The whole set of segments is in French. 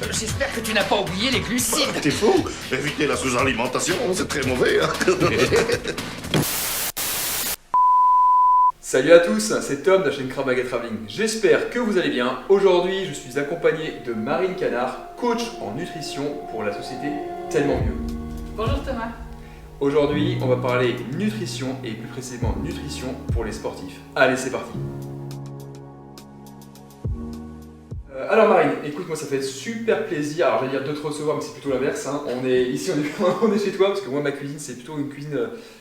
J'espère que tu n'as pas oublié les glucides. T'es fou? Éviter la sous-alimentation, c'est très mauvais. Hein. Salut à tous, c'est Tom de la chaîne Krav Maga Traveling. J'espère que vous allez bien. Aujourd'hui, je suis accompagné de Marine Canard, coach en nutrition pour la société Tellement Mieux. Bonjour Thomas. Aujourd'hui, on va parler nutrition et plus précisément nutrition pour les sportifs. Allez, c'est parti. Alors Marine, écoute, moi ça fait super plaisir, alors j'allais dire de te recevoir, mais c'est plutôt l'inverse. Hein. On est ici, on est chez toi, parce que moi ma cuisine c'est plutôt une cuisine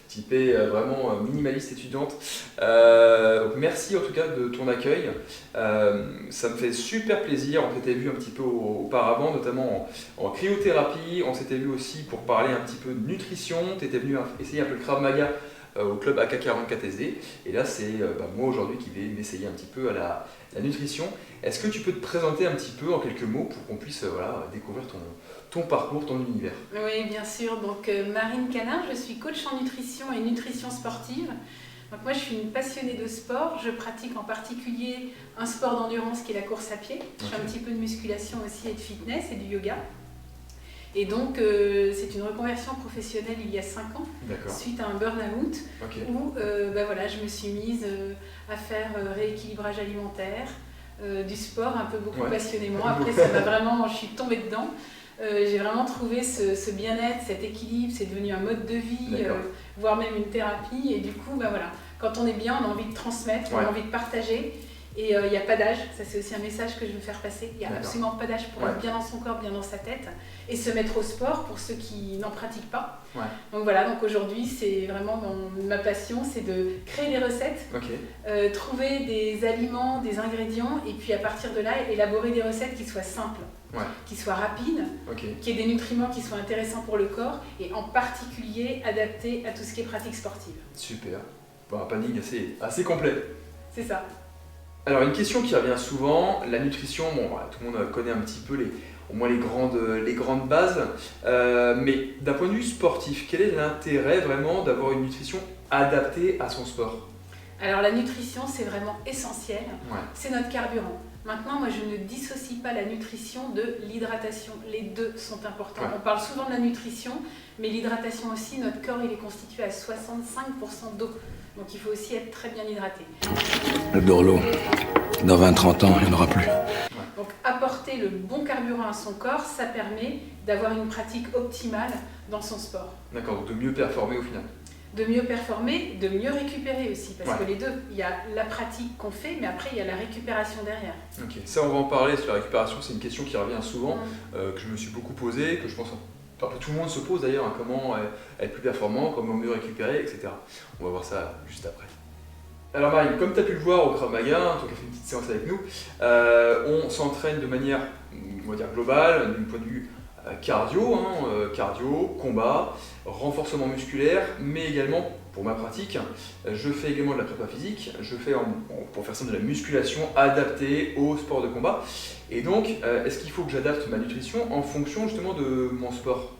typée vraiment minimaliste étudiante. Donc merci en tout cas de ton accueil. Ça me fait super plaisir, on s'était vu un petit peu auparavant, notamment en cryothérapie. On s'était vu aussi pour parler un petit peu de nutrition. Tu étais venu essayer un peu le Krav Maga au club AK44SD. Et là c'est moi aujourd'hui qui vais m'essayer un petit peu à la nutrition. Est-ce que tu peux te présenter un petit peu en quelques mots pour qu'on puisse découvrir ton parcours, ton univers? Oui, bien sûr. Donc Marine Canard, je suis coach en nutrition et nutrition sportive. Donc moi je suis une passionnée de sport. Je pratique en particulier un sport d'endurance qui est la course à pied. Je fais un petit peu de musculation aussi et de fitness et du yoga. Et donc c'est une reconversion professionnelle il y a 5 ans, suite à un burn-out, où je me suis mise à faire rééquilibrage alimentaire, du sport un peu beaucoup passionnément. Après je suis tombée dedans. J'ai vraiment trouvé ce bien-être, cet équilibre, c'est devenu un mode de vie, voire même une thérapie. Et du coup, quand on est bien, on a envie de transmettre, on a envie de partager. Et il n'y a pas d'âge, ça c'est aussi un message que je veux faire passer. Il n'y a absolument pas d'âge pour être bien dans son corps, bien dans sa tête. Et se mettre au sport pour ceux qui n'en pratiquent pas. Donc voilà, donc aujourd'hui c'est vraiment ma passion, c'est de créer des recettes, trouver des aliments, des ingrédients, et puis à partir de là, élaborer des recettes qui soient simples, qui soient rapides, qui aient des nutriments qui soient intéressants pour le corps, et en particulier adaptés à tout ce qui est pratique sportive. Super, un planning assez complet. C'est ça. Alors une question qui revient souvent, la nutrition, tout le monde connaît un petit peu au moins les grandes bases, mais d'un point de vue sportif, quel est l'intérêt vraiment d'avoir une nutrition adaptée à son sport? Alors la nutrition c'est vraiment essentiel, c'est notre carburant. Maintenant moi je ne dissocie pas la nutrition de l'hydratation, les deux sont importants. On parle souvent de la nutrition, mais l'hydratation aussi, notre corps il est constitué à 65% d'eau. Donc il faut aussi être très bien hydraté. Le Dorlo, dans 20-30 ans, il n'y en aura plus. Donc apporter le bon carburant à son corps, ça permet d'avoir une pratique optimale dans son sport. D'accord, donc de mieux performer au final. De mieux performer, de mieux récupérer aussi, parce que les deux, il y a la pratique qu'on fait, mais après il y a la récupération derrière. Ok, ça on va en parler, sur la récupération, c'est une question qui revient souvent, que je me suis beaucoup posée, que je pense que tout le monde se pose d'ailleurs, comment être plus performant, comment mieux récupérer, etc. On va voir ça juste après. Alors Marine, comme tu as pu le voir au Krav Maga, toi qui as fait une petite séance avec nous, on s'entraîne de manière, on va dire, globale, d'un point de vue cardio, combat, renforcement musculaire, mais également, pour ma pratique, je fais également de la prépa physique, je fais pour faire ça de la musculation adaptée au sport de combat. Et donc, est-ce qu'il faut que j'adapte ma nutrition en fonction justement de mon sport?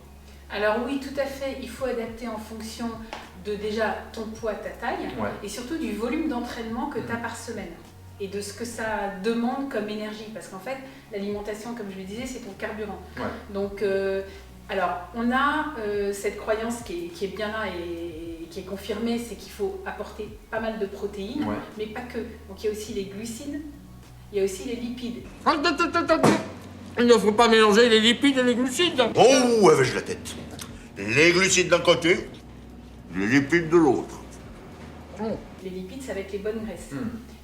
Alors oui, tout à fait, il faut adapter en fonction de déjà ton poids, ta taille, et surtout du volume d'entraînement que tu as par semaine. Et de ce que ça demande comme énergie, parce qu'en fait, l'alimentation, comme je le disais, c'est ton carburant. Donc, alors, on a cette croyance qui est bien là et qui est confirmée, c'est qu'il faut apporter pas mal de protéines, mais pas que. Donc, il y a aussi les glucides, il y a aussi les lipides. Il ne faut pas mélanger les lipides et les glucides. Oh, où avais-je la tête? Les glucides d'un côté, les lipides de l'autre. Les lipides, ça va être les bonnes graisses.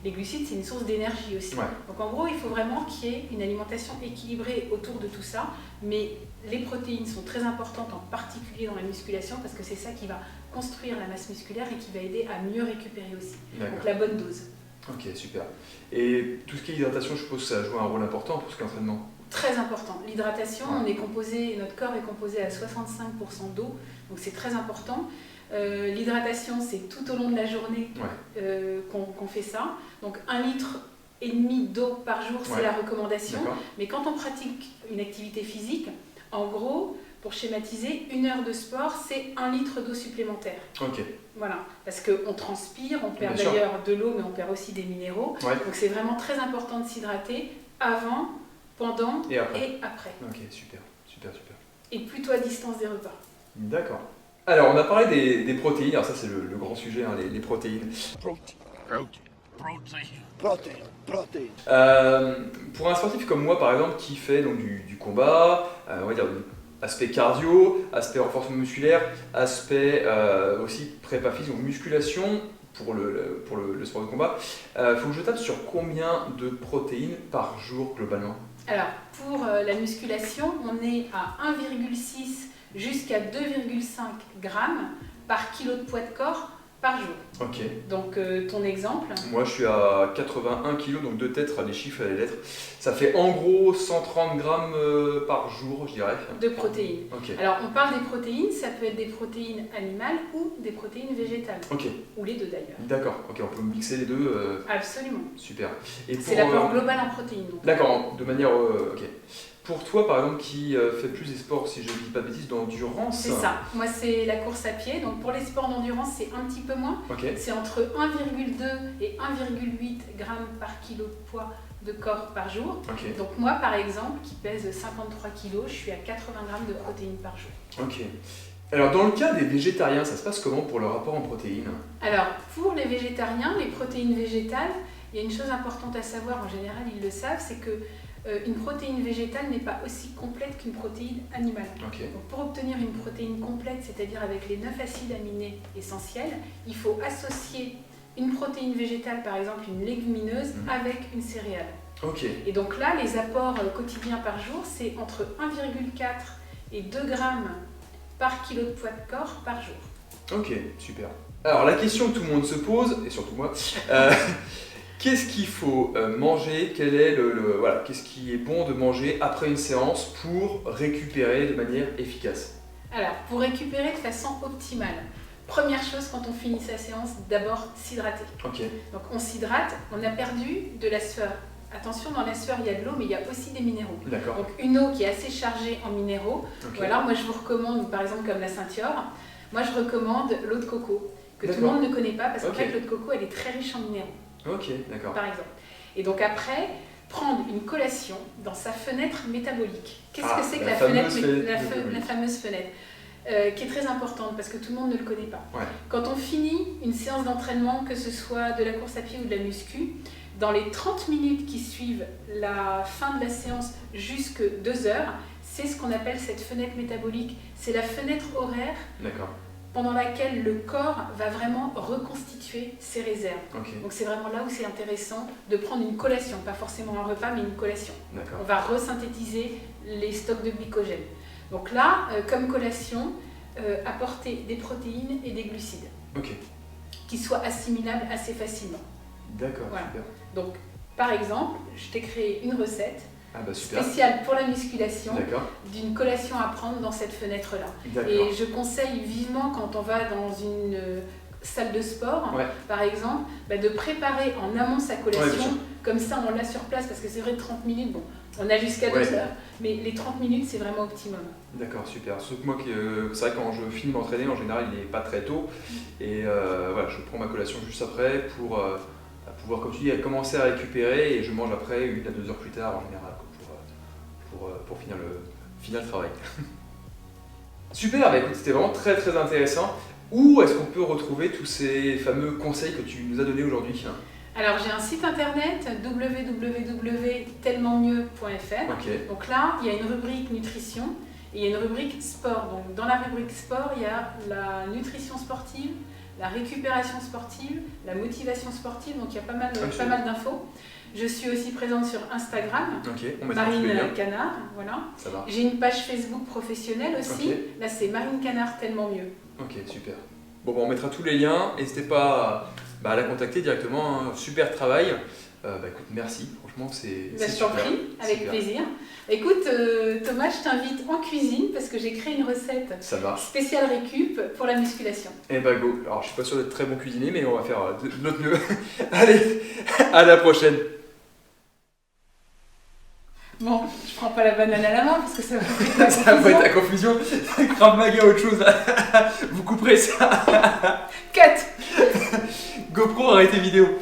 Les glucides, c'est une source d'énergie aussi. Donc en gros, il faut vraiment qu'il y ait une alimentation équilibrée autour de tout ça. Mais les protéines sont très importantes, en particulier dans la musculation, parce que c'est ça qui va construire la masse musculaire et qui va aider à mieux récupérer aussi. Donc la bonne dose. Ok, super. Et tout ce qui est hydratation, je suppose que ça joue un rôle important pour ce qu'est l'entraînement? Très important. L'hydratation, notre corps est composé à 65% d'eau, donc c'est très important. L'hydratation, c'est tout au long de la journée qu'on fait ça. Donc 1,5 litre d'eau par jour, c'est la recommandation. Mais quand on pratique une activité physique, en gros, pour schématiser, 1 heure de sport, c'est 1 litre d'eau supplémentaire. Voilà, parce qu'on transpire, on perd d'ailleurs de l'eau, mais on perd aussi des minéraux. Donc c'est vraiment très important de s'hydrater avant pendant Et après. et après. Ok, super, super, super. Et plutôt à distance des repas. D'accord. Alors, on a parlé des protéines. Alors ça, c'est le grand sujet, hein, les protéines. Pour un sportif comme moi, par exemple, qui fait donc, du combat, on va dire aspect cardio, aspect renforcement musculaire, aspect aussi prépa physique, donc musculation pour le sport de combat, faut que je tape sur combien de protéines par jour globalement? Alors, pour la musculation, on est à 1,6 jusqu'à 2,5 grammes par kilo de poids de corps par jour. Ok. Donc, ton exemple. Moi, je suis à 81 kg, donc 2 têtes, les chiffres et les lettres. Ça fait en gros 130 grammes par jour, je dirais. De protéines. Ok. Alors, on parle des protéines, ça peut être des protéines animales ou des protéines végétales. Ok. Ou les deux d'ailleurs. D'accord. Ok, on peut mixer les deux. Absolument. Super. Et C'est pour, l'apport global en protéines. donc. D'accord, de manière. Ok. Pour toi, par exemple, qui fait plus des sports, si je ne dis pas de bêtises, d'endurance. C'est ça. Moi, c'est la course à pied. Donc, pour les sports d'endurance, c'est un petit peu moins. Ok. C'est entre 1,2 et 1,8 grammes par kilo de poids de corps par jour. Ok. Donc, moi, par exemple, qui pèse 53 kg, je suis à 80 grammes de protéines par jour. Ok. Alors, dans le cas des végétariens, ça se passe comment pour le rapport en protéines? Alors, pour les végétariens, les protéines végétales, il y a une chose importante à savoir, en général, ils le savent, c'est que une protéine végétale n'est pas aussi complète qu'une protéine animale. Ok. Donc pour obtenir une protéine complète, c'est-à-dire avec les 9 acides aminés essentiels, il faut associer une protéine végétale, par exemple une légumineuse, avec une céréale. Ok. Et donc là, les apports quotidiens par jour, c'est entre 1,4 et 2 grammes par kilo de poids de corps par jour. Ok, super. Alors, la question que tout le monde se pose, et surtout moi, qu'est-ce qu'il faut manger? Quel est voilà, qu'est-ce qui est bon de manger après une séance pour récupérer de manière efficace? Alors, pour récupérer de façon optimale, première chose quand on finit sa séance, d'abord s'hydrater. Ok. Donc on s'hydrate, on a perdu de la sueur. Attention, dans la sueur, il y a de l'eau, mais il y a aussi des minéraux. D'accord. Donc une eau qui est assez chargée en minéraux. Ok. Ou alors moi je vous recommande, par exemple comme la Saint-Yor, moi je recommande l'eau de coco, que tout le D'accord. monde ne connaît pas, parce qu'en Ok. fait l'eau de coco elle est très riche en minéraux. Ok, d'accord. Par exemple. Et donc après, prendre une collation dans sa fenêtre métabolique. Qu'est-ce que c'est que la la fameuse fenêtre, fenêtre la métabolique. fameuse fenêtre qui est très importante parce que tout le monde ne le connaît pas. Ouais. Quand on finit une séance d'entraînement, que ce soit de la course à pied ou de la muscu, dans les 30 minutes qui suivent la fin de la séance jusque 2 heures, c'est ce qu'on appelle cette fenêtre métabolique. C'est la fenêtre horaire D'accord. pendant laquelle le corps va vraiment reconstituer ses réserves. Ok. Donc c'est vraiment là où c'est intéressant de prendre une collation, pas forcément un repas, mais une collation. D'accord. On va resynthétiser les stocks de glycogène. Donc là, comme collation, apporter des protéines et des glucides Ok. qui soient assimilables assez facilement. D'accord. Voilà. Super. Donc par exemple, je t'ai créé une recette Ah bah super. spéciale pour la musculation D'accord. d'une collation à prendre dans cette fenêtre-là. D'accord. Et je conseille vivement quand on va dans une salle de sport, Ouais. par exemple, de préparer en amont sa Ouais, bien collation, sûr. comme ça on l'a sur place, parce que c'est vrai 30 minutes, bon, on a jusqu'à 2 Ouais. heures, mais les 30 minutes c'est vraiment optimum. D'accord, super. Sauf que moi, c'est vrai quand je finis m'entraîner, en général, il n'est pas très tôt. Et voilà, je prends ma collation juste après pour pouvoir, comme tu dis, commencer à récupérer et je mange après 1 à 2 heures plus tard en général pour finir le travail. Super, bah écoute, c'était vraiment très très intéressant. Où est-ce qu'on peut retrouver tous ces fameux conseils que tu nous as donnés aujourd'hui? Alors j'ai un site internet www.tellementmieux.fr. Ok, Donc là, il y a une rubrique nutrition et il y a une rubrique sport. Donc dans la rubrique sport, il y a la nutrition sportive, la récupération sportive, la motivation sportive. Donc il y a pas mal d'infos. Je suis aussi présente sur Instagram, ok, on mettra tous les liens. Marine Canard, voilà. Ça marche. J'ai une page Facebook professionnelle aussi. Ok. Là, c'est Marine Canard tellement mieux. Ok, super. Bon, bah, on mettra tous les liens. N'hésitez pas à la contacter directement. Hein. Super travail. Écoute, merci. Franchement, c'est Je t'en super. prie, avec Super. plaisir. Écoute, Thomas, je t'invite en cuisine parce que j'ai créé une recette Ça marche. spéciale récup pour la musculation. Eh bah go. Alors, je suis pas sûr d'être très bon cuisinier, mais on va faire de notre mieux. Allez, à la prochaine. Bon, je prends pas la banane à la main parce que ça va être la Ça va être la confusion. confusion. Krav Maga, autre chose. Vous couperez ça. Cut. GoPro, arrêtez vidéo.